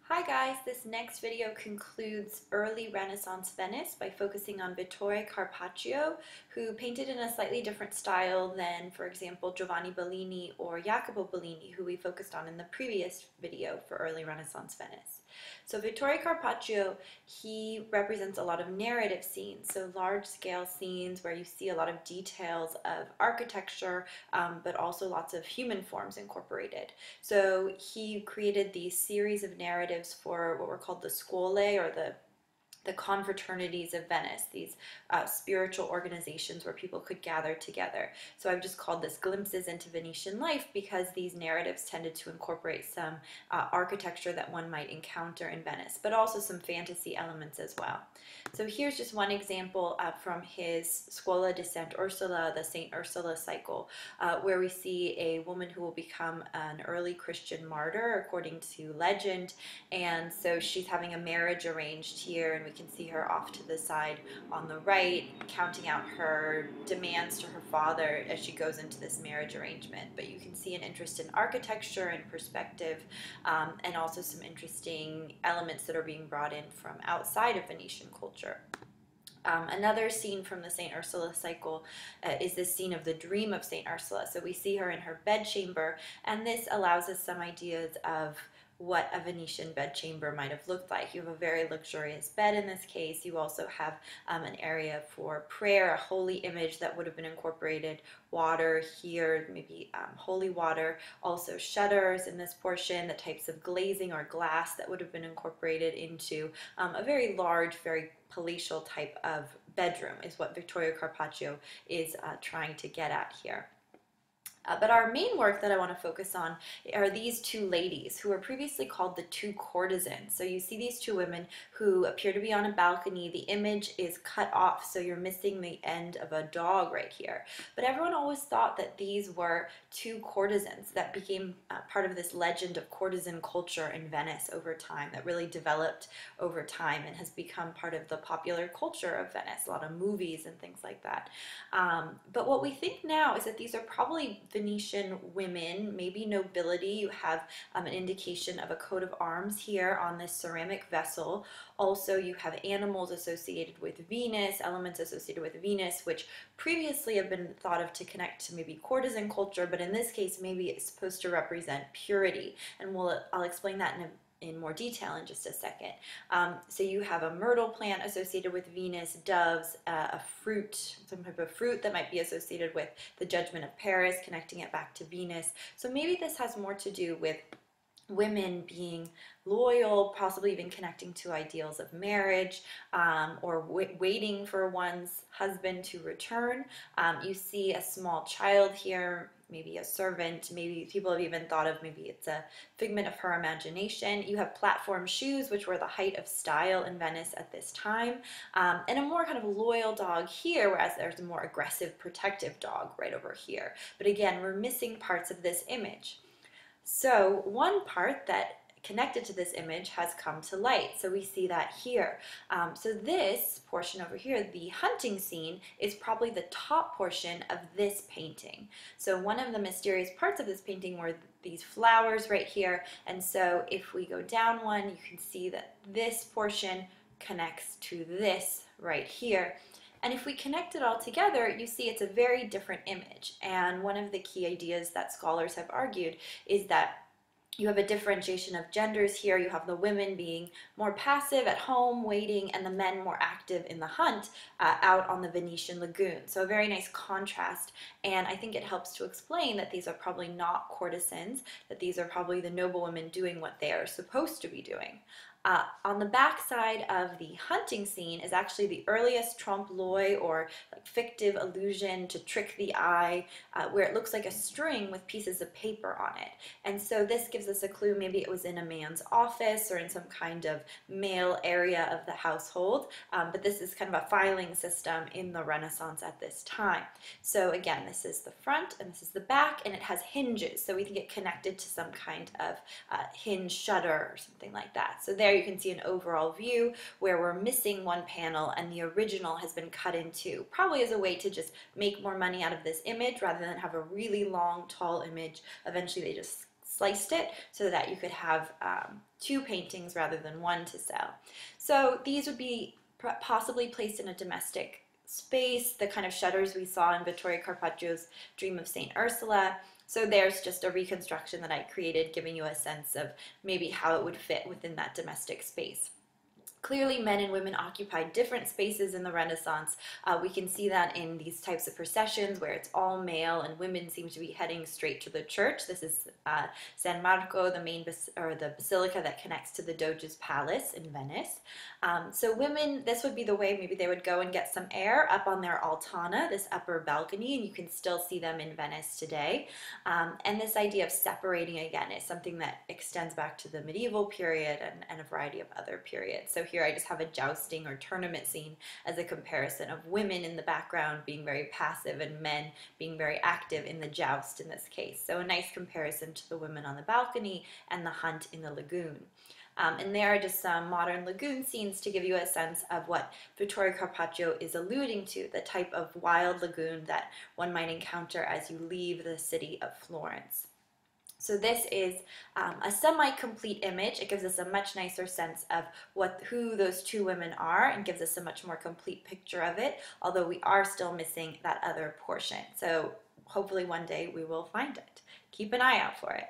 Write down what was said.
Hi guys, this next video concludes early Renaissance Venice by focusing on Vittore Carpaccio, who painted in a slightly different style than, for example, Giovanni Bellini or Jacopo Bellini, who we focused on in the previous video for early Renaissance Venice. So Vittore Carpaccio, he represents a lot of narrative scenes, so large-scale scenes where you see a lot of details of architecture, but also lots of human forms incorporated. So he created these series of narratives for what were called the Scuole, or the confraternities of Venice, these spiritual organizations where people could gather together. So I've just called this Glimpses into Venetian Life because these narratives tended to incorporate some architecture that one might encounter in Venice, but also some fantasy elements as well. So here's just one example from his Scuola di Sant'Ursula, the Saint Ursula cycle, where we see a woman who will become an early Christian martyr according to legend, and so she's having a marriage arranged here, and we can see her off to the side on the right counting out her demands to her father as she goes into this marriage arrangement. But you can see an interest in architecture and perspective, and also some interesting elements that are being brought in from outside of Venetian culture. Another scene from the St. Ursula cycle is this scene of the dream of St. Ursula. So we see her in her bedchamber, and this allows us some ideas of what a Venetian bedchamber might have looked like. You have a very luxurious bed in this case. You also have an area for prayer, a holy image that would have been incorporated, water here, maybe holy water, also shutters in this portion, the types of glazing or glass that would have been incorporated into a very large, very palatial type of bedroom is what Vittore Carpaccio is trying to get at here. But our main work that I want to focus on are these two ladies who were previously called the two courtesans. So you see these two women who appear to be on a balcony. The image is cut off, so you're missing the end of a dog right here. But everyone always thought that these were two courtesans that became part of this legend of courtesan culture in Venice over time, that really developed over time and has become part of the popular culture of Venice, a lot of movies and things like that. But what we think now is that these are probably Venetian women, maybe nobility. You have an indication of a coat of arms here on this ceramic vessel. Also, you have animals associated with Venus, elements associated with Venus, which previously have been thought of to connect to maybe courtesan culture, but in this case, maybe it's supposed to represent purity. And I'll explain that in more detail in just a second. So you have a myrtle plant associated with Venus, doves, a fruit, some type of fruit that might be associated with the Judgment of Paris, connecting it back to Venus. So maybe this has more to do with women being loyal, possibly even connecting to ideals of marriage, or waiting for one's husband to return. You see a small child here, maybe a servant, maybe people have even thought of maybe it's a figment of her imagination. You have platform shoes, which were the height of style in Venice at this time, and a more kind of loyal dog here, whereas there's a more aggressive, protective dog right over here. But again, we're missing parts of this image. So one part that connected to this image has come to light. So we see that here. So this portion over here, the hunting scene, is probably the top portion of this painting. So one of the mysterious parts of this painting were these flowers right here. And so if we go down one, you can see that this portion connects to this right here. And if we connect it all together, you see it's a very different image. And one of the key ideas that scholars have argued is that you have a differentiation of genders here. You have the women being more passive at home, waiting, and the men more active in the hunt out on the Venetian lagoon. So a very nice contrast, and I think it helps to explain that these are probably not courtesans, that these are probably the noble women doing what they are supposed to be doing. On the back side of the hunting scene is actually the earliest trompe-l'oeil, or like fictive illusion to trick the eye, where it looks like a string with pieces of paper on it. And so this gives us a clue, maybe it was in a man's office or in some kind of male area of the household, but this is kind of a filing system in the Renaissance at this time. So again, this is the front and this is the back, and it has hinges, so we can get connected to some kind of hinge shutter or something like that. So there you can see an overall view where we're missing one panel and the original has been cut in two, probably as a way to just make more money out of this image rather than have a really long, tall image. Eventually they just sliced it so that you could have two paintings rather than one to sell. So these would be possibly placed in a domestic space, the kind of shutters we saw in Vittorio Carpaccio's Dream of St. Ursula. So there's just a reconstruction that I created, giving you a sense of maybe how it would fit within that domestic space. Clearly, men and women occupied different spaces in the Renaissance. We can see that in these types of processions where it's all male and women seem to be heading straight to the church. This is San Marco, the main or the basilica that connects to the Doge's palace in Venice. So women, this would be the way maybe they would go and get some air up on their altana, this upper balcony, and you can still see them in Venice today. And this idea of separating again is something that extends back to the medieval period and a variety of other periods. So here I just have a jousting or tournament scene as a comparison of women in the background being very passive and men being very active in the joust in this case. So a nice comparison to the women on the balcony and the hunt in the lagoon. And there are just some modern lagoon scenes to give you a sense of what Vittorio Carpaccio is alluding to, the type of wild lagoon that one might encounter as you leave the city of Florence. So this is a semi-complete image. It gives us a much nicer sense of who those two women are and gives us a much more complete picture of it, although we are still missing that other portion. So hopefully one day we will find it. Keep an eye out for it.